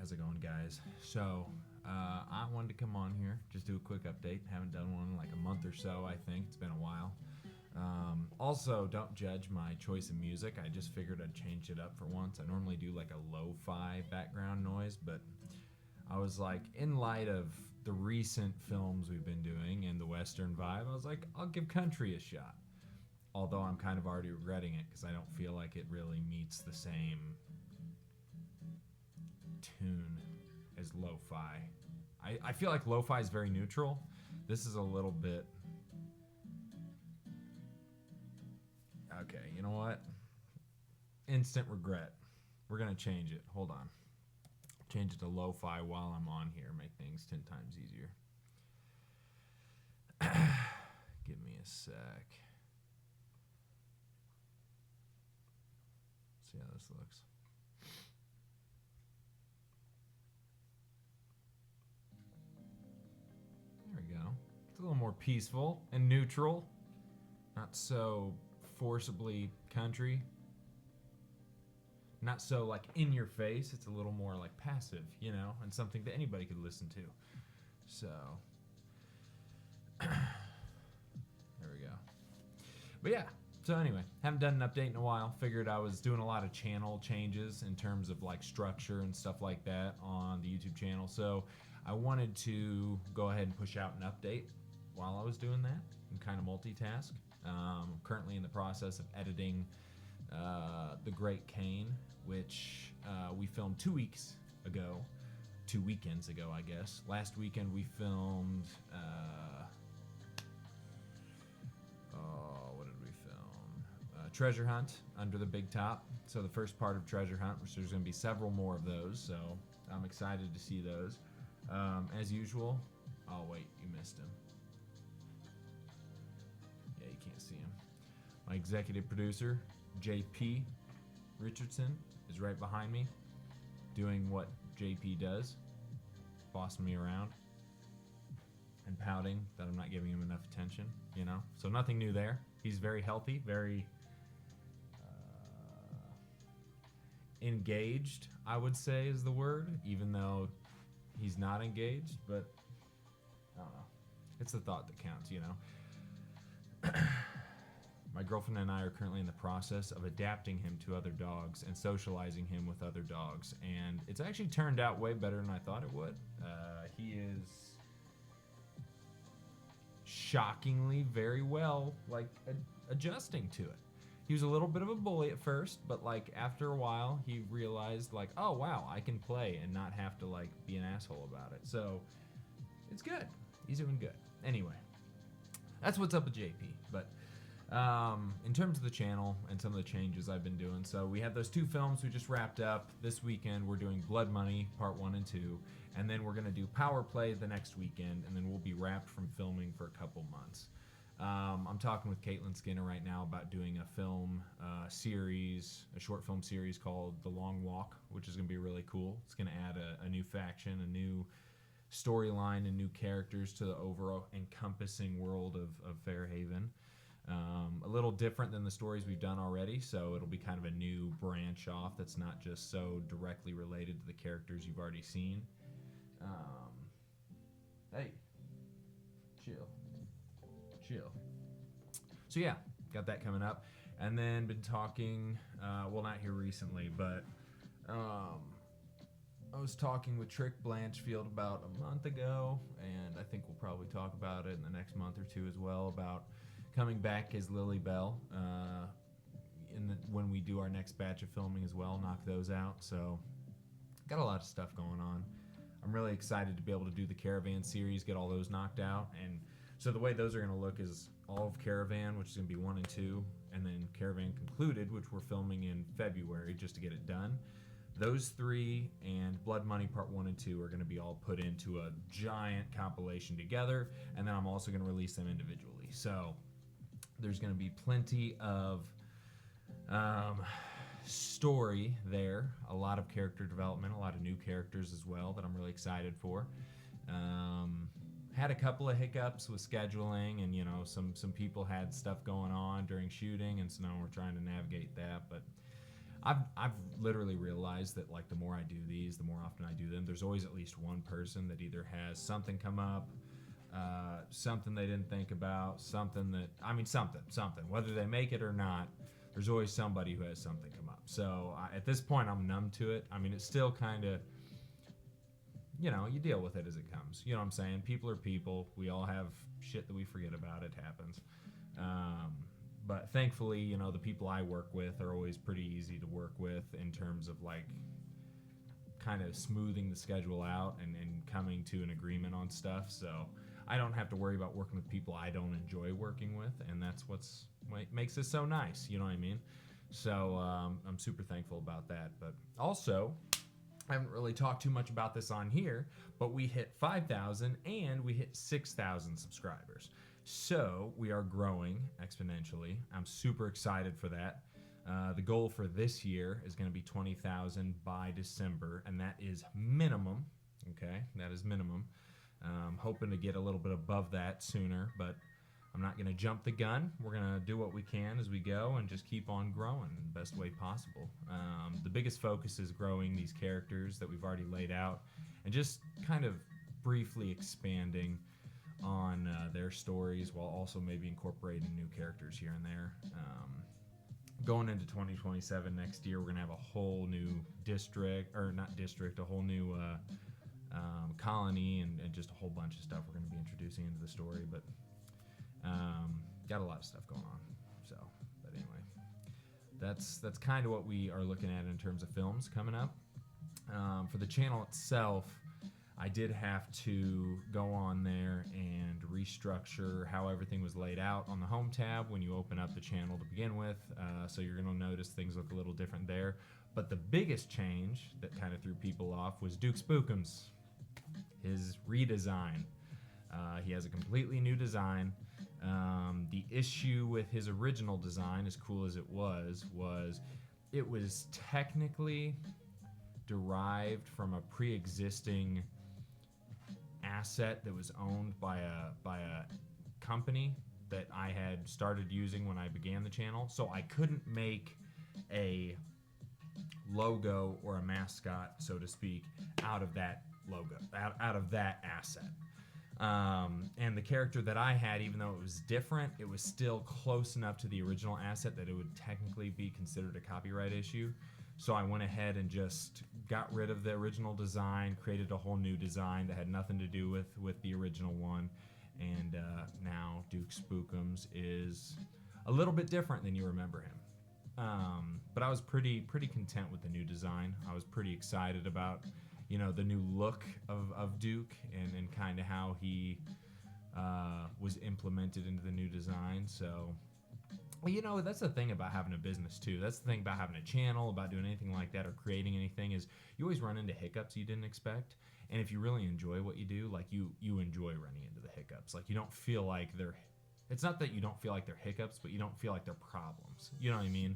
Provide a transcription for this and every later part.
How's it going, guys? So, I wanted to come on here, just do a quick update. Haven't done one in like a month or so, I think. It's been a while. Also, don't judge my choice of music. I just figured I'd change it up for once. I normally do like a lo-fi background noise, but I was like, in light of the recent films we've been doing and the Western vibe, I was like, I'll give country a shot. Although I'm kind of already regretting it because I don't feel like it really meets the same tune as lo-fi. I feel like lo-fi is very neutral. This is a little bit... Okay, you know what? Instant regret. We're going to change it. Hold on. Change it to lo-fi while I'm on here. Make things 10 times easier. Give me a sec. See how this looks. There we go. It's a little more peaceful and neutral. Not so forcibly country. Not so like in your face. It's a little more like passive, you know, and something that anybody could listen to. So, there we go. But yeah, so anyway, haven't done an update in a while. Figured I was doing a lot of channel changes in terms of like structure and stuff like that on the YouTube channel. So I wanted to go ahead and push out an update while I was doing that and kind of multitask. Currently in the process of editing The Great Kane, which we filmed 2 weeks ago. 2 weekends ago, I guess. Last weekend we filmed... what did we film? Treasure Hunt, Under the Big Top. So the first part of Treasure Hunt, which there's going to be several more of those, so I'm excited to see those. As usual... Oh, wait, you missed him. Yeah, you can't see him. My executive producer, JP Richardson, is right behind me, doing what JP does, bossing me around and pouting that I'm not giving him enough attention, you know? So nothing new there. He's very healthy, very engaged, I would say is the word, even though he's not engaged, but I don't know. It's the thought that counts, you know? My girlfriend and I are currently in the process of adapting him to other dogs and socializing him with other dogs, and it's actually turned out way better than I thought it would. He is shockingly very well, like, adjusting to it. He was a little bit of a bully at first, but like after a while he realized like, oh wow, I can play and not have to like be an asshole about it. So it's good. He's doing good. Anyway, that's what's up with JP. But in terms of the channel and some of the changes I've been doing, so we have those 2 films we just wrapped up. This weekend we're doing Blood Money Part 1 and 2, and then we're going to do Power Play the next weekend, and then we'll be wrapped from filming for a couple months. I'm talking with Caitlin Skinner right now about doing a film series, a short film series called The Long Walk, which is going to be really cool. It's going to add a new faction, a new storyline, and new characters to the overall encompassing world of Fairhaven. A little different than the stories we've done already, so it'll be kind of a new branch off that's not just so directly related to the characters you've already seen. Hey, chill. So yeah, got that coming up. And then been talking, well, not here recently, but I was talking with Trick Blanchfield about a month ago, and I think we'll probably talk about it in the next month or two as well, about coming back as Lily Bell when we do our next batch of filming as well, knock those out. So got a lot of stuff going on. I'm really excited to be able to do the Caravan series, get all those knocked out. And so the way those are going to look is all of Caravan, which is going to be 1 and 2, and then Caravan Concluded, which we're filming in February just to get it done. Those 3 and Blood Money Part 1 and 2 are going to be all put into a giant compilation together, and then I'm also going to release them individually. So there's going to be plenty of story there, a lot of character development, a lot of new characters as well that I'm really excited for. Had a couple of hiccups with scheduling, and you know, some people had stuff going on during shooting, and so now we're trying to navigate that. But I've literally realized that like the more I do these, the more often I do them, there's always at least one person that either has something come up, something they didn't think about, something that I mean something whether they make it or not. There's always somebody who has something come up. So at this point, I'm numb to it. I mean, it's still kind of, you know, you deal with it as it comes. You know what I'm saying? People are people. We all have shit that we forget about. It happens. Um, but thankfully, you know, the people I work with are always pretty easy to work with in terms of like kind of smoothing the schedule out and coming to an agreement on stuff. So I don't have to worry about working with people I don't enjoy working with, and that's what makes this so nice. You know what I mean? So I'm super thankful about that. But also, I haven't really talked too much about this on here, but we hit 5,000 and we hit 6,000 subscribers. So we are growing exponentially. I'm super excited for that. The goal for this year is going to be 20,000 by December, and that is minimum. Okay, that is minimum. Hoping to get a little bit above that sooner, but I'm not going to jump the gun. We're going to do what we can as we go and just keep on growing in the best way possible. The biggest focus is growing these characters that we've already laid out and just kind of briefly expanding on their stories while also maybe incorporating new characters here and there. Going into 2027 next year, we're going to have a whole new district, or not district, a whole new colony and just a whole bunch of stuff we're going to be introducing into the story. But got a lot of stuff going on. So, but anyway, that's kind of what we are looking at in terms of films coming up. For the channel itself, I did have to go on there and restructure how everything was laid out on the home tab when you open up the channel to begin with. So you're going to notice things look a little different there. But the biggest change that kind of threw people off was Duke Spookums, his redesign. He has a completely new design. The issue with his original design, as cool as it was it was technically derived from a pre-existing asset that was owned by a company that I had started using when I began the channel. So I couldn't make a logo or a mascot, so to speak, out of that logo, out of that asset. And the character that I had, even though it was different, it was still close enough to the original asset that it would technically be considered a copyright issue. So I went ahead and just got rid of the original design, created a whole new design that had nothing to do with the original one. And now Duke Spookums is a little bit different than you remember him. But I was pretty content with the new design. I was pretty excited about, you know, the new look of Duke and kind of how he was implemented into the new design. So, you know, that's the thing about having a business too. That's the thing about having a channel, about doing anything like that or creating anything, is you always run into hiccups you didn't expect. And if you really enjoy what you do, like you enjoy running into the hiccups. Like you don't feel like it's not that you don't feel like they're hiccups, but you don't feel like they're problems. You know what I mean?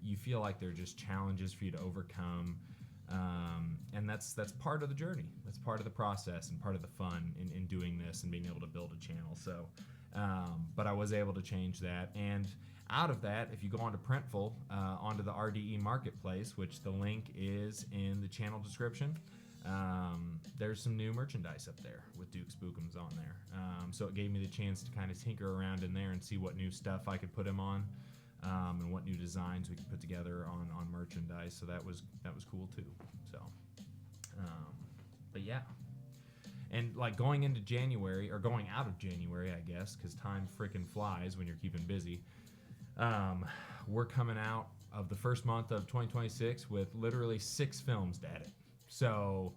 You feel like they're just challenges for you to overcome. And that's part of the journey. That's part of the process and part of the fun in doing this and being able to build a channel. So, but I was able to change that. And out of that, if you go onto Printful, onto the RDE Marketplace, which the link is in the channel description, there's some new merchandise up there with Duke Spookums on there. So it gave me the chance to kind of tinker around in there and see what new stuff I could put him on. And what new designs we could put together on merchandise. So that was cool too. So, but yeah. And like going into January, or going out of January, I guess, because time freaking flies when you're keeping busy. We're coming out of the first month of 2026 with literally 6 films to edit. So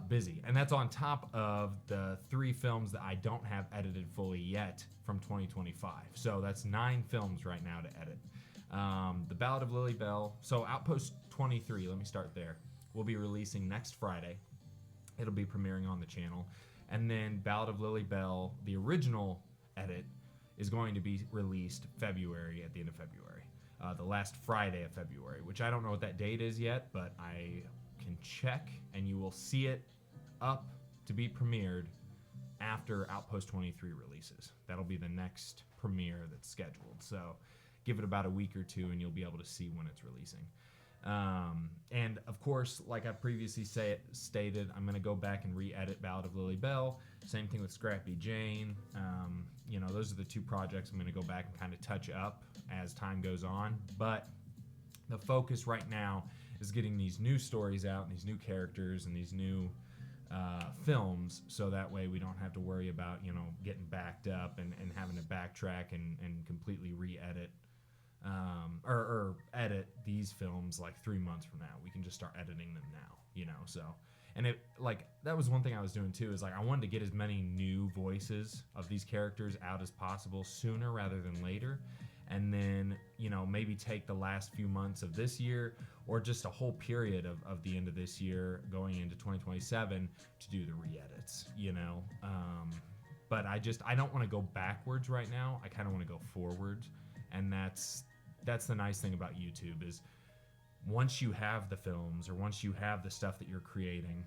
busy. And that's on top of the 3 films that I don't have edited fully yet from 2025. So that's 9 films right now to edit. The Ballad of Lily Bell. So Outpost 23, let me start there. We'll be releasing next Friday. It'll be premiering on the channel. And then Ballad of Lily Bell, the original edit, is going to be released February, at the end of February. The last Friday of February, which I don't know what that date is yet, but I can check and you will see it up to be premiered after Outpost 23 releases. That'll be the next premiere that's scheduled. So give it about a week or two and you'll be able to see when it's releasing. And of course, like I previously stated, I'm going to go back and re-edit Ballad of Lily Bell. Same thing with Scrappy Jane. You know, those are the two projects I'm going to go back and kind of touch up as time goes on. But the focus right now is getting these new stories out and these new characters and these new films, so that way we don't have to worry about, you know, getting backed up and having to backtrack and completely re-edit or edit these films like 3 months from now. We can just start editing them now, you know. So, and it, like, that was one thing I was doing too, is like I wanted to get as many new voices of these characters out as possible sooner rather than later, and then, you know, maybe take the last few months of this year or just a whole period of the end of this year going into 2027 to do the re-edits, you know. But I don't want to go backwards right now. I kind of want to go forwards, and that's the nice thing about YouTube is once you have the films or once you have the stuff that you're creating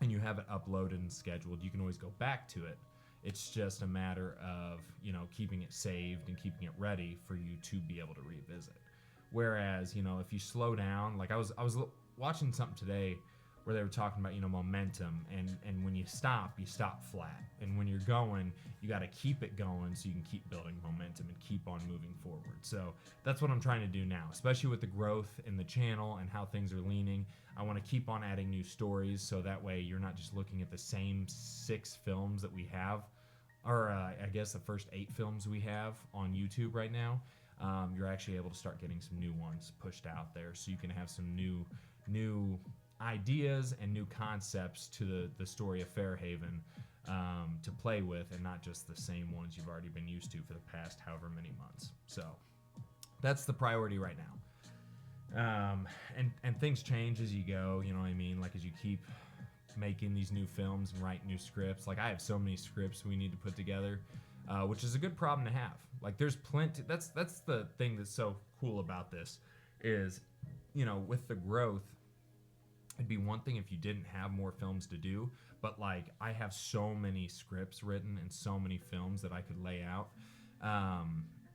and you have it uploaded and scheduled, you can always go back to it. It's just a matter of, you know, keeping it saved and keeping it ready for you to be able to revisit. Whereas, you know, if you slow down, like I was watching something today where they were talking about, you know, momentum, and when you stop flat. And when you're going, you got to keep it going so you can keep building momentum and keep on moving forward. So that's what I'm trying to do now, especially with the growth in the channel and how things are leaning. I want to keep on adding new stories so that way you're not just looking at the same 6 films that we have, or I guess the first 8 films we have on YouTube right now. You're actually able to start getting some new ones pushed out there, so you can have some new ideas and new concepts to the story of Fairhaven to play with, and not just the same ones you've already been used to for the past however many months. So that's the priority right now. And things change as you go, you know what I mean? Like as you keep making these new films and write new scripts. Like I have so many scripts we need to put together, which is a good problem to have. Like there's plenty. That's the thing that's so cool about this is, you know, with the growth, it'd be one thing if you didn't have more films to do, but like I have so many scripts written and so many films that I could lay out.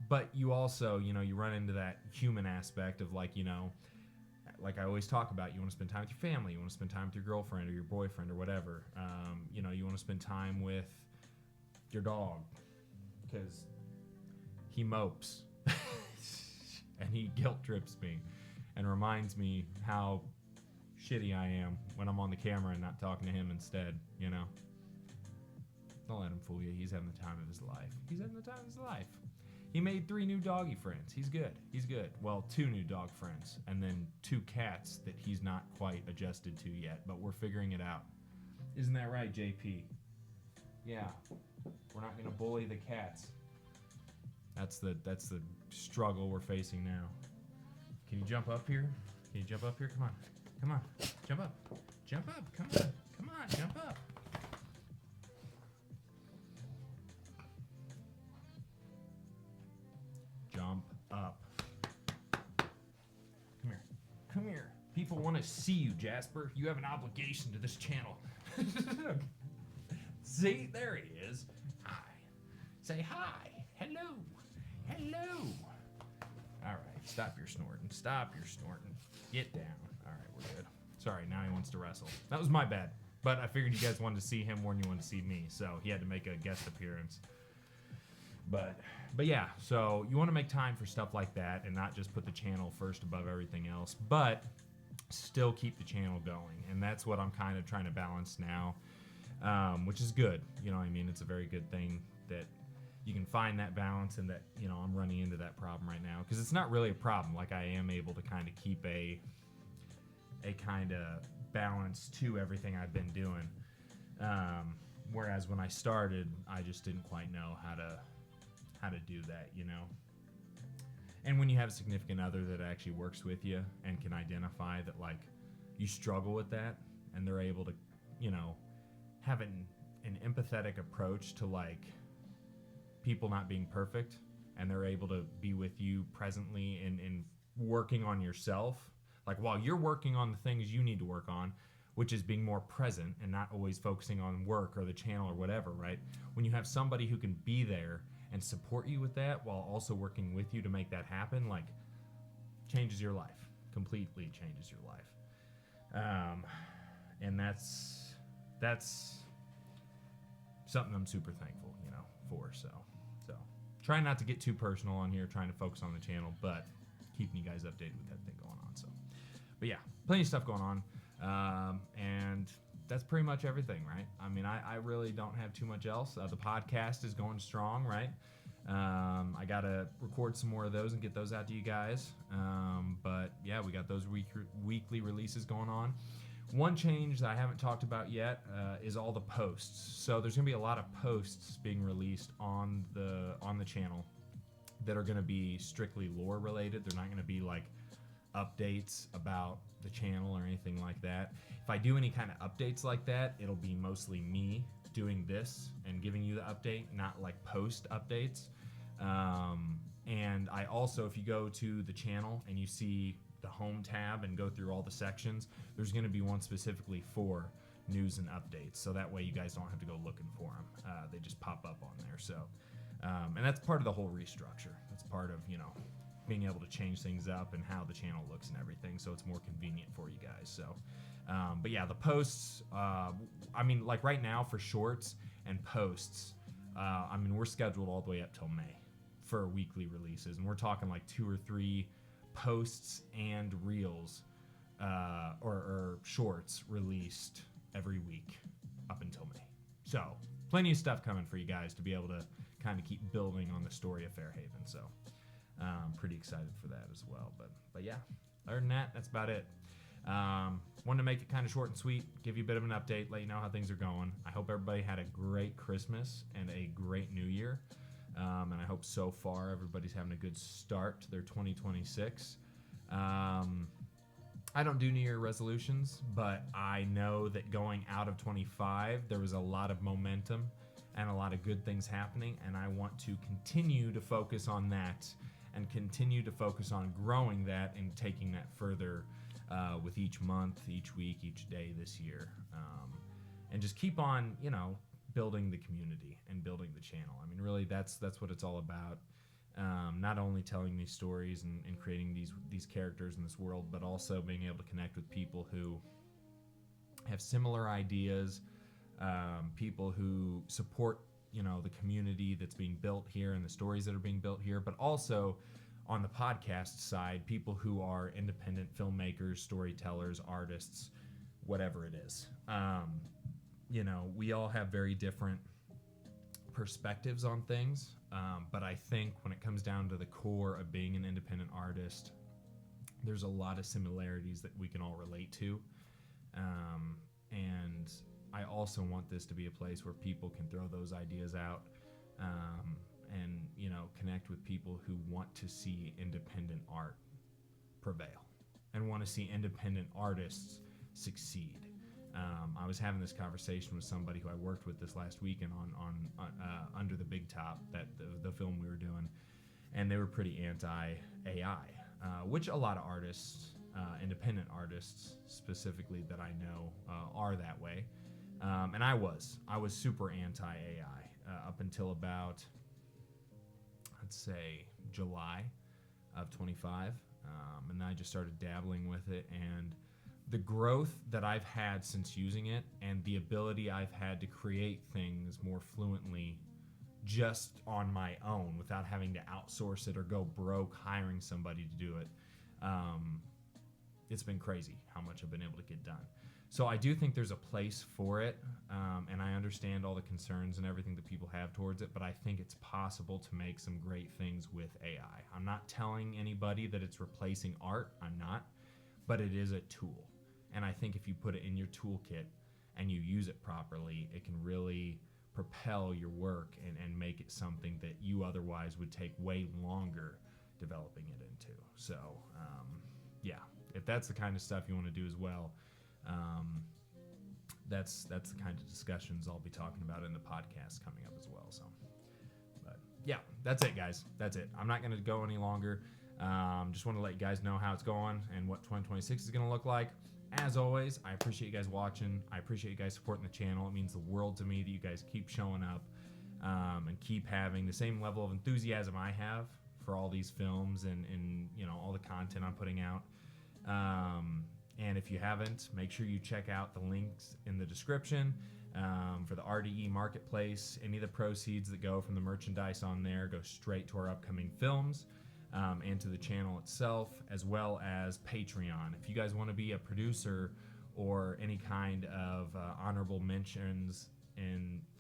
But you also, you know, you run into that human aspect of like, you know, like I always talk about, you want to spend time with your family, you want to spend time with your girlfriend or your boyfriend or whatever. You know, you want to spend time with your dog because he mopes and he guilt trips me and reminds me how shitty I am when I'm on the camera and not talking to him instead, you know. Don't let him fool you. He's having the time of his life. He's having the time of his life. He made 3 new doggy friends. He's good. He's good. Well, 2 new dog friends, and then 2 cats that he's not quite adjusted to yet, but we're figuring it out. Isn't that right, JP? Yeah. We're not going to bully the cats. That's the struggle we're facing now. Can you jump up here? Can you jump up here? Come on. Come on. Jump up. Jump up. Come on. Come on. Jump up. Jump up. Come here. Come here. People want to see you, Jasper. You have an obligation to this channel. See? There he is. Hi. Say hi. Hello. Hello. All right. Stop your snorting. Stop your snorting. Get down. All right. We're good. Sorry. Now he wants to wrestle. That was my bad. But I figured you guys wanted to see him more than you wanted to see me. So he had to make a guest appearance. But yeah, so you want to make time for stuff like that and not just put the channel first above everything else, but still keep the channel going. And that's what I'm kind of trying to balance now, which is good. You know what I mean? It's a very good thing that you can find that balance, and that, you know, I'm running into that problem right now because it's not really a problem. Like I am able to kind of keep a kind of balance to everything I've been doing. Whereas when I started, I just didn't quite know how to do that, you know. And when you have a significant other that actually works with you and can identify that, like, you struggle with that, and they're able to, you know, have an empathetic approach to, like, people not being perfect, and they're able to be with you presently in working on yourself, like while you're working on the things you need to work on, which is being more present and not always focusing on work or the channel or whatever, right? When you have somebody who can be there and support you with that while also working with you to make that happen, like, changes your life. Completely changes your life. And that's something I'm super thankful, for. So trying not to get too personal on here, trying to focus on the channel, but keeping you guys updated with everything going on. So, but yeah, plenty of stuff going on. And that's pretty much everything, right? I mean, I really don't have too much else. The podcast is going strong, right? I got to record some more of those and get those out to you guys. But yeah, we got those weekly releases going on. One change that I haven't talked about yet is all the posts. So there's going to be a lot of posts being released on the channel that are going to be strictly lore related. They're not going to be like updates about the channel or anything like that. If I do any kind of updates like that, it'll be mostly me doing this and giving you the update, not like post updates. And I also, if you go to the channel and you see the home tab and go through all the sections, there's going to be one specifically for news and updates. So that way you guys don't have to go looking for them. They just pop up on there. So, and that's part of the whole restructure. That's part of, being able to change things up and how the channel looks and everything. So it's more convenient for you guys. So, but yeah, the posts, I mean, like right now for shorts and posts, I mean, we're scheduled all the way up till May for weekly releases. And we're talking like 2 or 3 posts and reels or shorts released every week up until May. So plenty of stuff coming for you guys to be able to kind of keep building on the story of Fairhaven. So I'm pretty excited for that as well. But yeah, other than that, that's about it. Wanted to make it kind of short and sweet, give you a bit of an update, let you know how things are going. I hope everybody had a great Christmas and a great New Year. And I hope so far everybody's having a good start to their 2026. I don't do New Year resolutions, but I know that going out of 25, there was a lot of momentum and a lot of good things happening, and I want to continue to focus on that and continue to focus on growing that and taking that further with each month, each week, each day this year. And just keep on, building the community and building the channel. I mean, really, that's what it's all about. Not only telling these stories and creating these characters in this world, but also being able to connect with people who have similar ideas, people who support, the community that's being built here and the stories that are being built here, but also on the podcast side, people who are independent filmmakers, storytellers, artists, whatever it is. We all have very different perspectives on things, but I think when it comes down to the core of being an independent artist, there's a lot of similarities that we can all relate to. And I also want this to be a place where people can throw those ideas out and, connect with people who want to see independent art prevail and want to see independent artists succeed. I was having this conversation with somebody who I worked with this last weekend on Under the Big Top, that the film we were doing, and they were pretty anti-AI, which a lot of artists, independent artists specifically that I know, are that way. And I was super anti-AI up until about, let's say, July of 25, and then I just started dabbling with it, and the growth that I've had since using it and the ability I've had to create things more fluently just on my own without having to outsource it or go broke hiring somebody to do it, it's been crazy how much I've been able to get done. So I do think there's a place for it, and I understand all the concerns and everything that people have towards it, but I think it's possible to make some great things with AI. I'm not telling anybody that it's replacing art. I'm not, but it is a tool. And I think if you put it in your toolkit and you use it properly, it can really propel your work and make it something that you otherwise would take way longer developing it into. So, yeah, if that's the kind of stuff you want to do as well, that's the kind of discussions I'll be talking about in the podcast coming up as well. So, but yeah, that's it, guys. That's it. I'm not going to go any longer. Just want to let you guys know how it's going and what 2026 is going to look like. As always, I appreciate you guys watching. I appreciate you guys supporting the channel. It means the world to me that you guys keep showing up. and keep having the same level of enthusiasm I have for all these films and you know, all the content I'm putting out. And if you haven't, make sure you check out the links in the description for the RDE Marketplace. Any of the proceeds that go from the merchandise on there go straight to our upcoming films and to the channel itself, as well as Patreon. If you guys want to be a producer or any kind of honorable mentions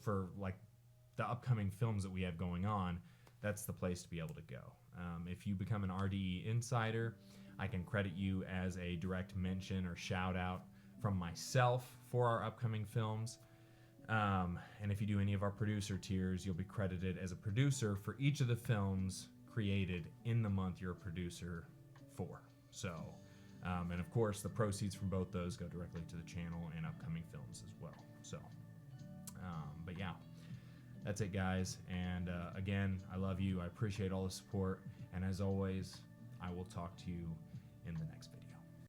for like the upcoming films that we have going on, that's the place to be able to go. If you become an RDE insider, I can credit you as a direct mention or shout out from myself for our upcoming films. And if you do any of our producer tiers, you'll be credited as a producer for each of the films created in the month you're a producer for. So, and of course, the proceeds from both those go directly to the channel and upcoming films as well. So, but yeah, that's it, guys. And again, I love you. I appreciate all the support. And as always, I will talk to you in the next video.